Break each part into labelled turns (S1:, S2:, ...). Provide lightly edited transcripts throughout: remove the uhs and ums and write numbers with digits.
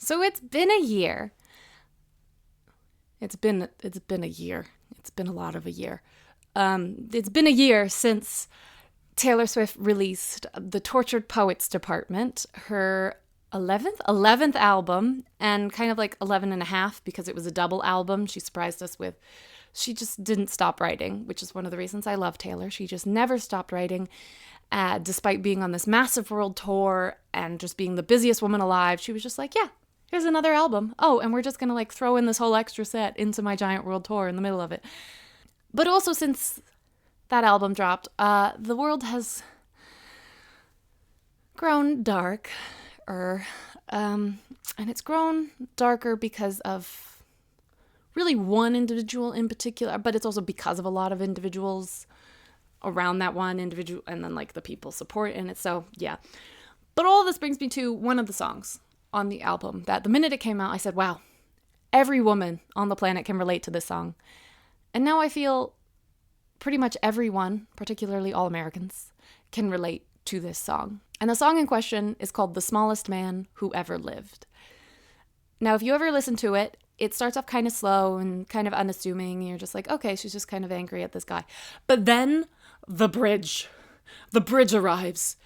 S1: So it's been a year. It's been a year. It's been a lot of a year. It's been a year since Taylor Swift released The Tortured Poets Department, her 11th album, and kind of like 11 and a half because it was a double album. She surprised us with, she just didn't stop writing, which is one of the reasons I love Taylor. She just never stopped writing, despite being on this massive world tour and just being the busiest woman alive. She was just like, yeah, here's another album. Oh, and we're just going to like throw in this whole extra set into my giant world tour in the middle of it. But also since that album dropped, the world has grown dark, and it's grown darker because of really one individual in particular, but it's also because of a lot of individuals around that one individual, and then like the people supporting it. So yeah, but all this brings me to one of the songs on the album that the minute it came out, I said, wow, every woman on the planet can relate to this song. And now I feel pretty much everyone, particularly all Americans, can relate to this song. And the song in question is called The Smallest Man Who Ever Lived. Now, if you ever listen to it, it starts off kind of slow and kind of unassuming. You're just like, okay, she's just kind of angry at this guy. But then the bridge arrives.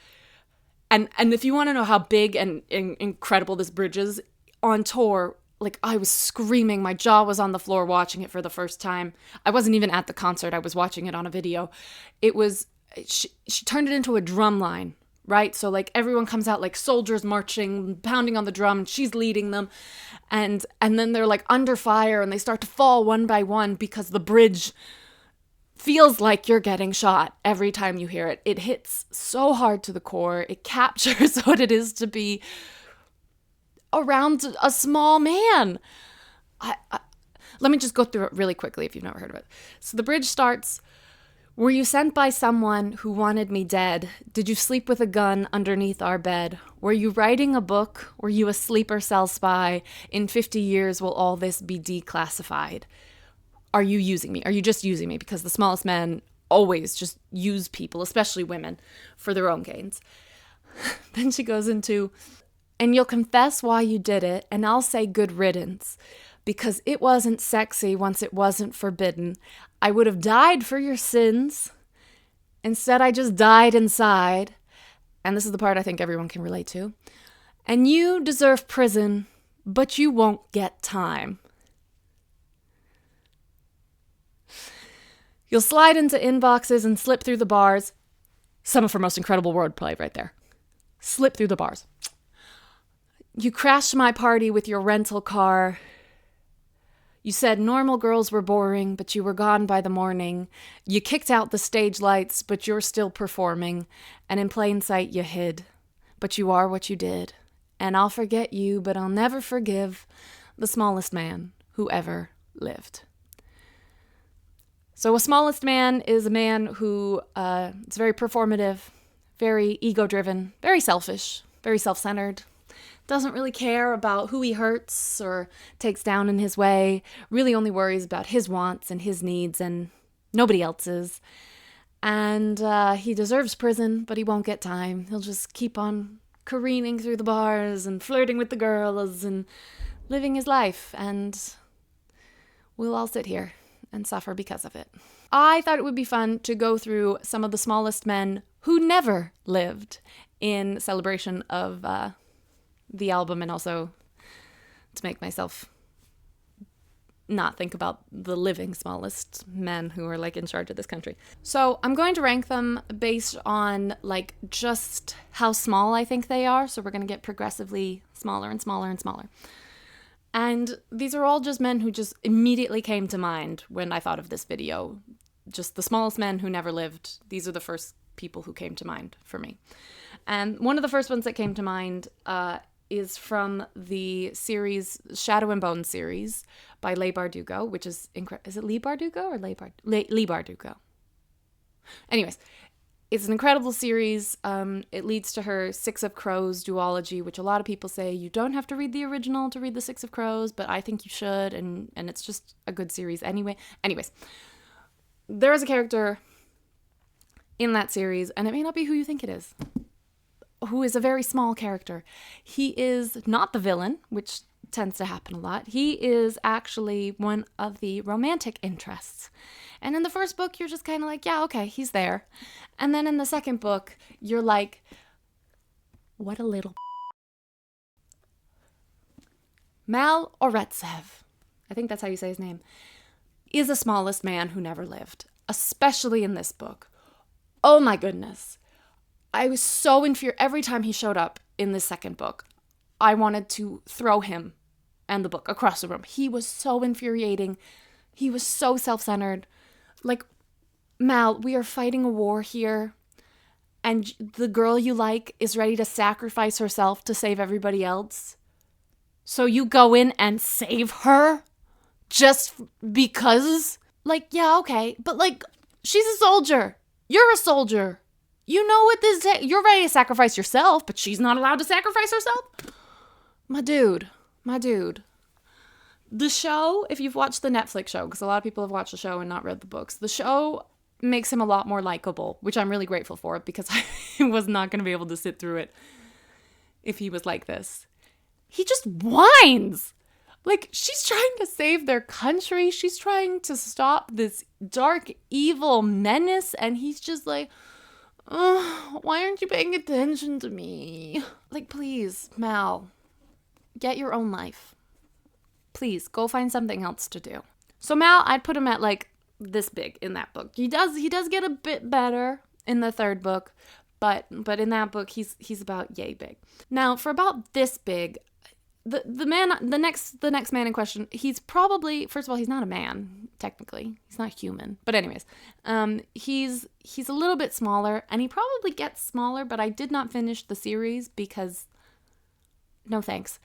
S1: And if you want to know how big and incredible this bridge is, on tour, like I was screaming. My jaw was on the floor watching it for the first time. I wasn't even at the concert. I was watching it on a video. It was, she turned it into a drum line, right? So like everyone comes out like soldiers marching, pounding on the drum, and she's leading them. And then they're like under fire and they start to fall one by one because the bridge feels like you're getting shot every time you hear it. It hits so hard to the core. It captures what it is to be around a small man. Let me just go through it really quickly if you've never heard of it. So the bridge starts, were you sent by someone who wanted me dead? Did you sleep with a gun underneath our bed? Were you writing a book? Were you a sleeper cell spy? In 50 years, will all this be declassified? Are you using me? Are you just using me? Because the smallest men always just use people, especially women, for their own gains. Then she goes into, and you'll confess why you did it, and I'll say good riddance, because it wasn't sexy once it wasn't forbidden. I would have died for your sins. Instead, I just died inside. And this is the part I think everyone can relate to. And you deserve prison, but you won't get time. You'll slide into inboxes and slip through the bars. Some of her most incredible wordplay right there. Slip through the bars. You crashed my party with your rental car. You said normal girls were boring, but you were gone by the morning. You kicked out the stage lights, but you're still performing. And in plain sight you hid. But you are what you did. And I'll forget you, but I'll never forgive the smallest man who ever lived. So a smallest man is a man who is very performative, very ego-driven, very selfish, very self-centered, doesn't really care about who he hurts or takes down in his way, really only worries about his wants and his needs and nobody else's. And he deserves prison, but he won't get time. He'll just keep on careening through the bars and flirting with the girls and living his life, and we'll all sit here and suffer because of it. I thought it would be fun to go through some of the smallest men who never lived in celebration of the album, and also to make myself not think about the living smallest men who are like in charge of this country. So I'm going to rank them based on like just how small I think they are. So we're going to get progressively smaller and smaller and smaller. And these are all just men who just immediately came to mind when I thought of this video. Just the smallest men who never lived. These are the first people who came to mind for me. And one of the first ones that came to mind is from the series, Shadow and Bone series by Leigh Bardugo, which is incredible. Is it Leigh Bardugo or Leigh Bardugo? Anyways, it's an incredible series. It leads to her Six of Crows duology, which a lot of people say you don't have to read the original to read the Six of Crows, but I think you should, and it's just a good series anyway. Anyways, there is a character in that series, and it may not be who you think it is. who is a very small character. He is not the villain, which tends to happen a lot. He is actually one of the romantic interests. And in the first book, you're just kind of like, yeah, okay, he's there. And then in the second book, you're like, what a little Mal Oretsev, I think that's how you say his name, is the smallest man who never lived, especially in this book. Oh my goodness. I was so infuriated every time he showed up in the second book. I wanted to throw him and the book across the room. He was so infuriating. He was so self-centered. Like, Mal, we are fighting a war here, and the girl you like is ready to sacrifice herself to save everybody else. So you go in and save her just because? Like, yeah, okay, but like, she's a soldier. You're a soldier. You know what this is. You're ready to sacrifice yourself, but she's not allowed to sacrifice herself? My dude. The show, if you've watched the Netflix show, because a lot of people have watched the show and not read the books, the show makes him a lot more likable, which I'm really grateful for, because I was not going to be able to sit through it if he was like this. He just whines. Like, she's trying to save their country. She's trying to stop this dark, evil menace, and he's just like, oh, why aren't you paying attention to me? Like, please, Mal, get your own life. Please, go find something else to do. So Mal, I'd put him at like this big in that book. He does get a bit better in the third book, but in that book he's about yay big. Now, for about this big, the next man in question, he's probably, first of all, he's not a man, technically. He's not human. But anyways, he's a little bit smaller, and he probably gets smaller, but I did not finish the series because no thanks.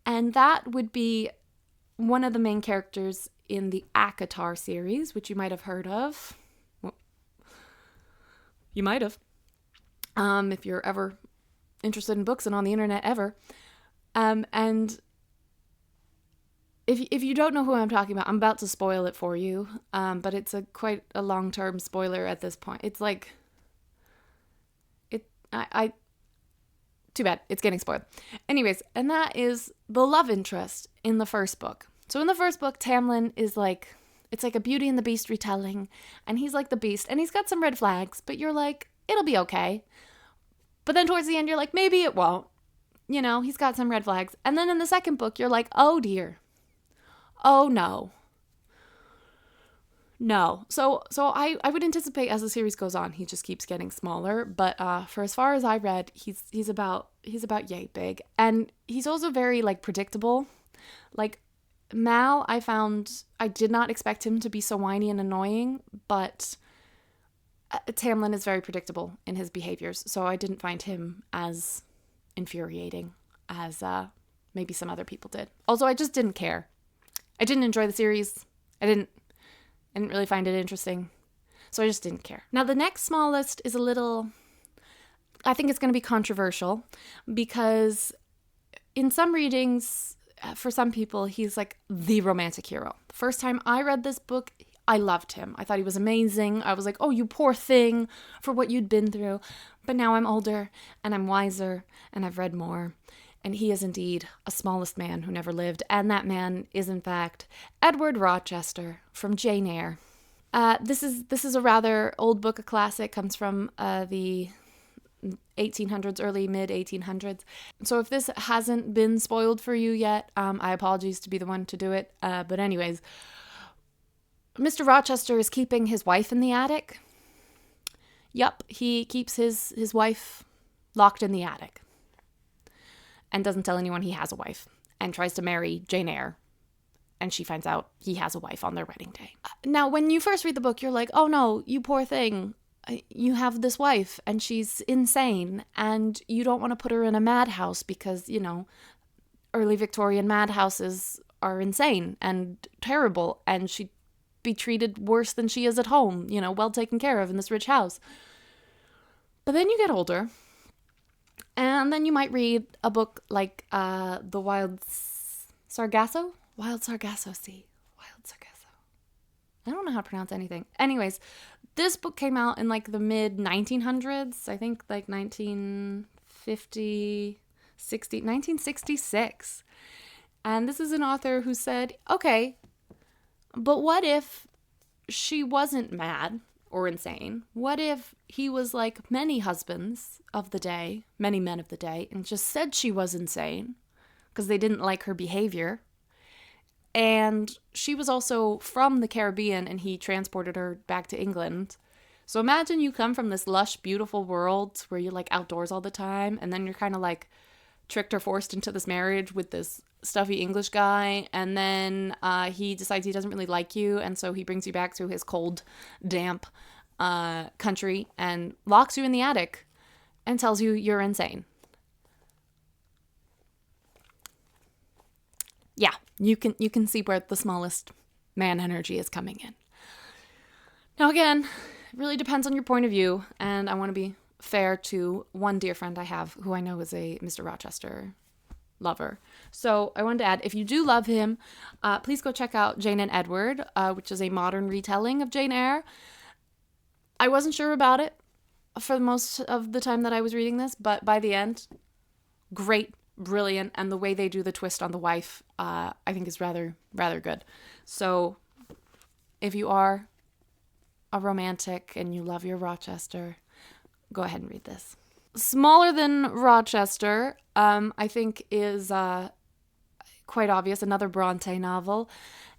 S1: And that would be one of the main characters in the ACOTAR series, which you might have heard of. Well, you might have. If you're ever interested in books and on the internet ever. And if you don't know who I'm talking about, I'm about to spoil it for you. But it's quite a long-term spoiler at this point. It's like, too bad, it's getting spoiled. Anyways, and that is the love interest in the first book. So in the first book, Tamlin is like, it's like a Beauty and the Beast retelling, and he's like the Beast, and he's got some red flags, but you're like, it'll be okay. But then towards the end, you're like, maybe it won't. You know, he's got some red flags. And then in the second book, you're like, oh dear. Oh no. No. So I would anticipate as the series goes on, he just keeps getting smaller. But for as far as I read, he's about yay big. And he's also very like predictable. Like Mal, I did not expect him to be so whiny and annoying, but Tamlin is very predictable in his behaviors. So I didn't find him as infuriating as maybe some other people did. Also, I just didn't care. I didn't enjoy the series. I didn't really find it interesting. So I just didn't care. Now, the next smallest is I think it's going to be controversial because in some readings, for some people, he's like the romantic hero. The first time I read this book, I loved him. I thought he was amazing. I was like, oh, you poor thing for what you'd been through. But now I'm older and I'm wiser and I've read more. And he is indeed a smallest man who never lived. And that man is, in fact, Edward Rochester from Jane Eyre. This is a rather old book, a classic. Comes from the 1800s, early mid-1800s. So if this hasn't been spoiled for you yet, I apologize to be the one to do it. But anyways, Mr. Rochester is keeping his wife in the attic. Yup, he keeps his wife locked in the attic. And doesn't tell anyone he has a wife. And tries to marry Jane Eyre. And she finds out he has a wife on their wedding day. Now, when you first read the book, you're like, oh no, you poor thing. You have this wife and she's insane. And you don't want to put her in a madhouse because, you know, early Victorian madhouses are insane and terrible. And she'd be treated worse than she is at home, you know, well taken care of in this rich house. But then you get older. And then you might read a book like The Wild Sargasso Sea. Wild Sargasso. I don't know how to pronounce anything. Anyways, this book came out in like the mid 1900s. I think like 1966. And this is an author who said, okay, but what if she wasn't mad or insane? What if he was like many husbands of the day, many men of the day, and just said she was insane because they didn't like her behavior? And she was also from the Caribbean, and he transported her back to England. So imagine you come from this lush, beautiful world where you're like outdoors all the time, and then you're kind of like tricked or forced into this marriage with this stuffy English guy, and then he decides he doesn't really like you, and so he brings you back to his cold, damp country and locks you in the attic and tells you you're insane. Yeah, you can see where the smallest man energy is coming in. Now again, it really depends on your point of view, and I want to be fair to one dear friend I have who I know is a Mr. Rochester lover. So I wanted to add, if you do love him, please go check out Jane and Edward, which is a modern retelling of Jane Eyre. I wasn't sure about it for most of the time that I was reading this, but by the end, great, brilliant, and the way they do the twist on the wife, I think is rather good. So if you are a romantic and you love your Rochester, go ahead and read this. Smaller than Rochester, I think is quite obvious, another Bronte novel,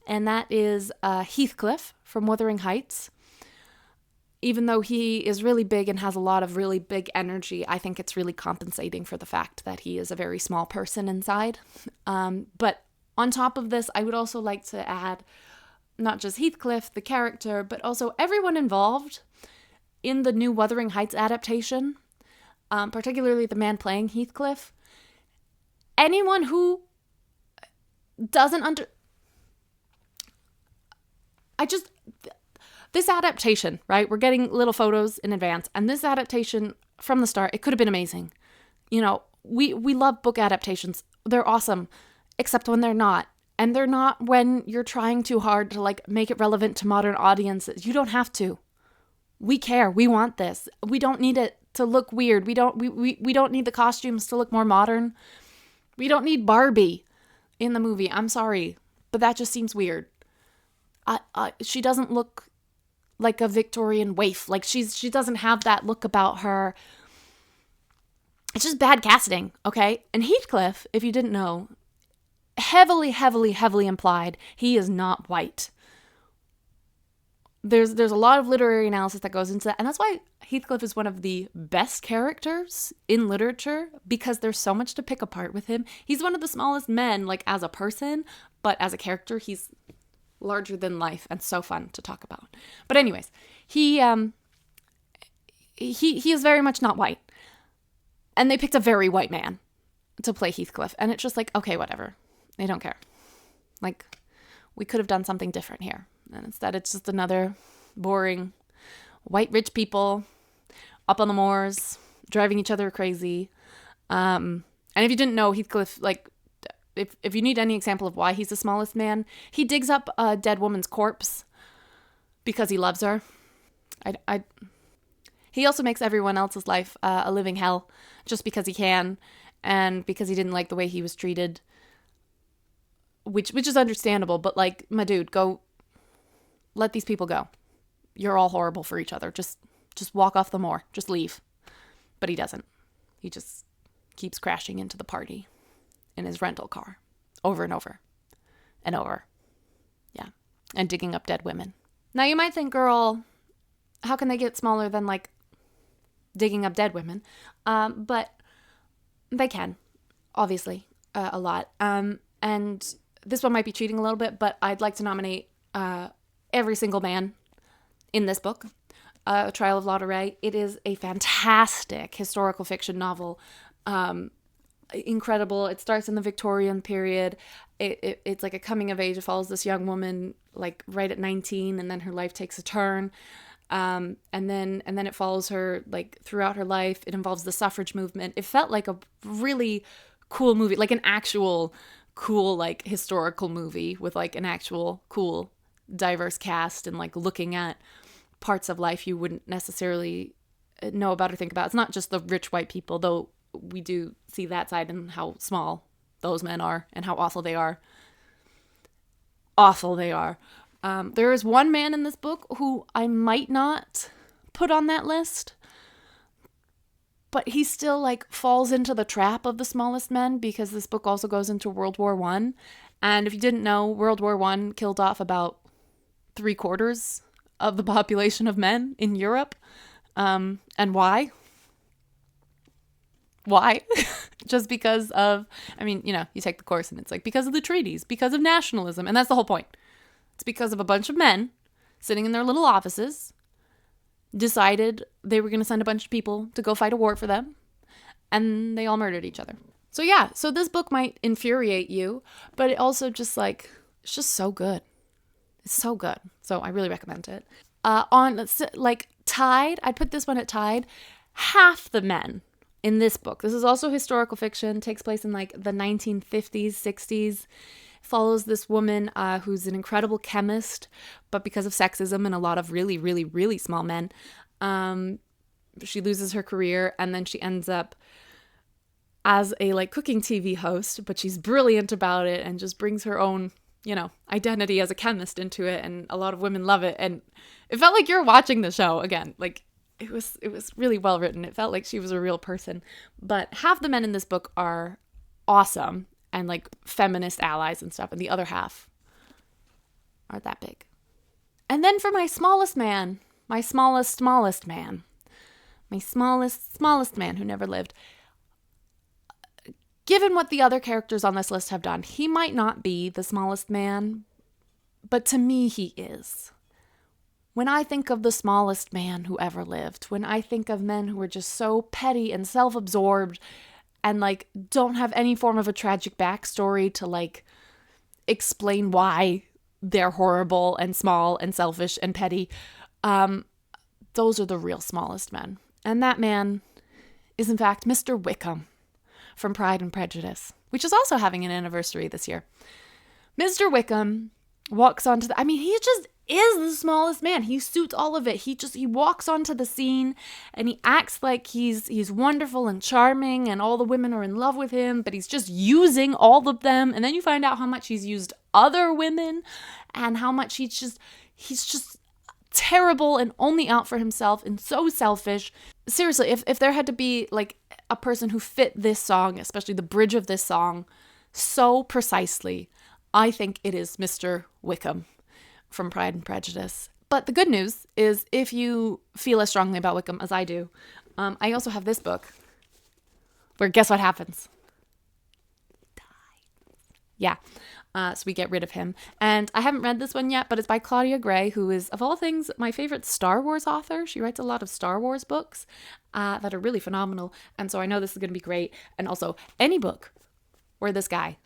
S1: and that is Heathcliff from Wuthering Heights. Even though he is really big and has a lot of really big energy, I think it's really compensating for the fact that he is a very small person inside. But on top of this, I would also like to add not just Heathcliff, the character, but also everyone involved in the new Wuthering Heights adaptation, particularly the man playing Heathcliff. Anyone who doesn't this adaptation, right? We're getting little photos in advance, and this adaptation from the start, it could have been amazing. You know, we love book adaptations. They're awesome, except when they're not. And they're not when you're trying too hard to like make it relevant to modern audiences. You don't have to. We care. We want this. We don't need it to look weird. We don't need the costumes to look more modern. We don't need Barbie in the movie. I'm sorry, but that just seems weird. She doesn't look like a Victorian waif. Like she doesn't have that look about her. It's just bad casting, okay? And Heathcliff, if you didn't know, heavily implied he is not white. There's a lot of literary analysis that goes into that, and that's why Heathcliff is one of the best characters in literature, because there's so much to pick apart with him. He's one of the smallest men, like as a person, but as a character, he's larger than life and so fun to talk about. But anyways, he is very much not white, and they picked a very white man to play Heathcliff, and it's just like, okay, whatever. They don't care. Like, we could have done something different here. And instead, it's just another boring white rich people up on the moors, driving each other crazy. And if you didn't know, Heathcliff, like, if you need any example of why he's the smallest man, he digs up a dead woman's corpse because he loves her. He also makes everyone else's life a living hell just because he can, and because he didn't like the way he was treated. Which is understandable, but like, my dude, go, let these people go. You're all horrible for each other. Just walk off the moor. Just leave. But he doesn't. He just keeps crashing into the party in his rental car over and over and over. Yeah. And digging up dead women. Now you might think, girl, how can they get smaller than like digging up dead women? But they can, obviously, a lot. And this one might be cheating a little bit, but I'd like to nominate every single man in this book, Trial of Lotta Rae. It is a fantastic historical fiction novel. Incredible. It starts in the Victorian period. It's like a coming of age. It follows this young woman like right at 19, and then her life takes a turn. And then it follows her like throughout her life. It involves the suffrage movement. It felt like a really cool movie, like an actual cool like historical movie with like an actual cool diverse cast and like looking at parts of life you wouldn't necessarily know about or think about. It's not just the rich white people, though we do see that side and how small those men are and how awful they are. Awful they are. There is one man in this book who I might not put on that list, but he still like falls into the trap of the smallest men, because this book also goes into World War I. And if you didn't know, World War I killed off about 3/4 of the population of men in Europe. And why? Why? Just because of, I mean, you know, you take the course and it's like because of the treaties, because of nationalism. And that's the whole point. It's because of a bunch of men sitting in their little offices decided they were going to send a bunch of people to go fight a war for them. And they all murdered each other. So yeah, so this book might infuriate you, but it also just like, it's just so good. It's so good. So I really recommend it. On like tied, I'd put this one at tied. Half the men in this book, this is also historical fiction, takes place in like the 1950s, 60s, follows this woman who's an incredible chemist, but because of sexism and a lot of really, really, really small men, she loses her career, and then she ends up as a like cooking TV host, but she's brilliant about it and just brings her own, you know, identity as a chemist into it, and a lot of women love it. And it felt like you're watching the show again. Like it was really well written. It felt like she was a real person. But half the men in this book are awesome and like feminist allies and stuff, and the other half aren't that big. And then for my smallest man, my smallest man, my smallest man who never lived, given what the other characters on this list have done, he might not be the smallest man, but to me he is. When I think of the smallest man who ever lived, when I think of men who are just so petty and self-absorbed and like don't have any form of a tragic backstory to like explain why they're horrible and small and selfish and petty, those are the real smallest men. And that man is in fact Mr. Wickham from Pride and Prejudice, which is also having an anniversary this year. Mr. Wickham walks onto the, I mean, he just is the smallest man. He suits all of it. He walks onto the scene and he acts like he's wonderful and charming and all the women are in love with him, but he's just using all of them. And then you find out how much he's used other women and how much he's just terrible and only out for himself and so selfish. Seriously, if there had to be like a person who fit this song, especially the bridge of this song, so precisely, I think it is Mr. Wickham from Pride and Prejudice. But the good news is, if you feel as strongly about Wickham as I do, I also have this book where guess what happens? Yeah. So we get rid of him. And I haven't read this one yet, but it's by Claudia Gray, who is, of all things, my favorite Star Wars author. She writes a lot of Star Wars books that are really phenomenal. And so I know this is going to be great. And also, any book where this guy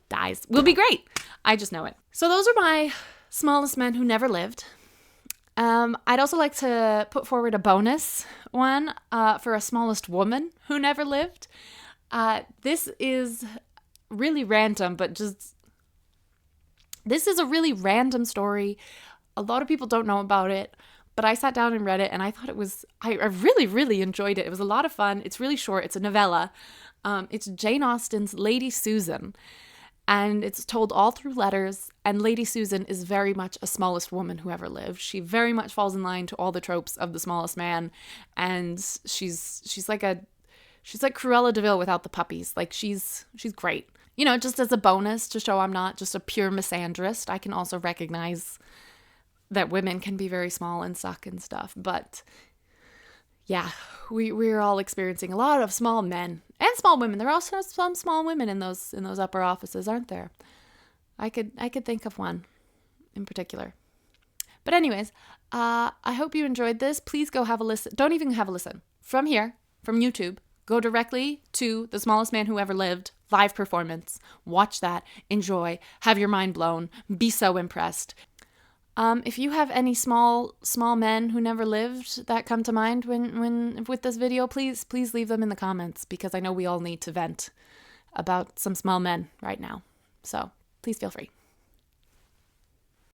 S1: dies will be great. I just know it. So those are my smallest men who never lived. I'd also like to put forward a bonus one for a smallest woman who never lived. This is really random, but just, this is a really random story. A lot of people don't know about it, but I sat down and read it and I thought it was, I really, really enjoyed it. It was a lot of fun. It's really short. It's a novella. It's Jane Austen's Lady Susan, and it's told all through letters. And Lady Susan is very much a smallest woman who ever lived. She very much falls in line to all the tropes of the smallest man, and she's like Cruella de Vil without the puppies. Like she's great. You know, just as a bonus to show I'm not just a pure misandrist, I can also recognize that women can be very small and suck and stuff. But yeah, we're all experiencing a lot of small men and small women. There are also some small women in those upper offices, aren't there? I could think of one in particular. But anyways, I hope you enjoyed this. Please go have a listen. Don't even have a listen. From here, from YouTube, go directly to The Smallest Man Who Ever Lived live performance. Watch that. Enjoy. Have your mind blown. Be so impressed. If you have any small men who never lived that come to mind when with this video, please leave them in the comments, because I know we all need to vent about some small men right now. So please feel free.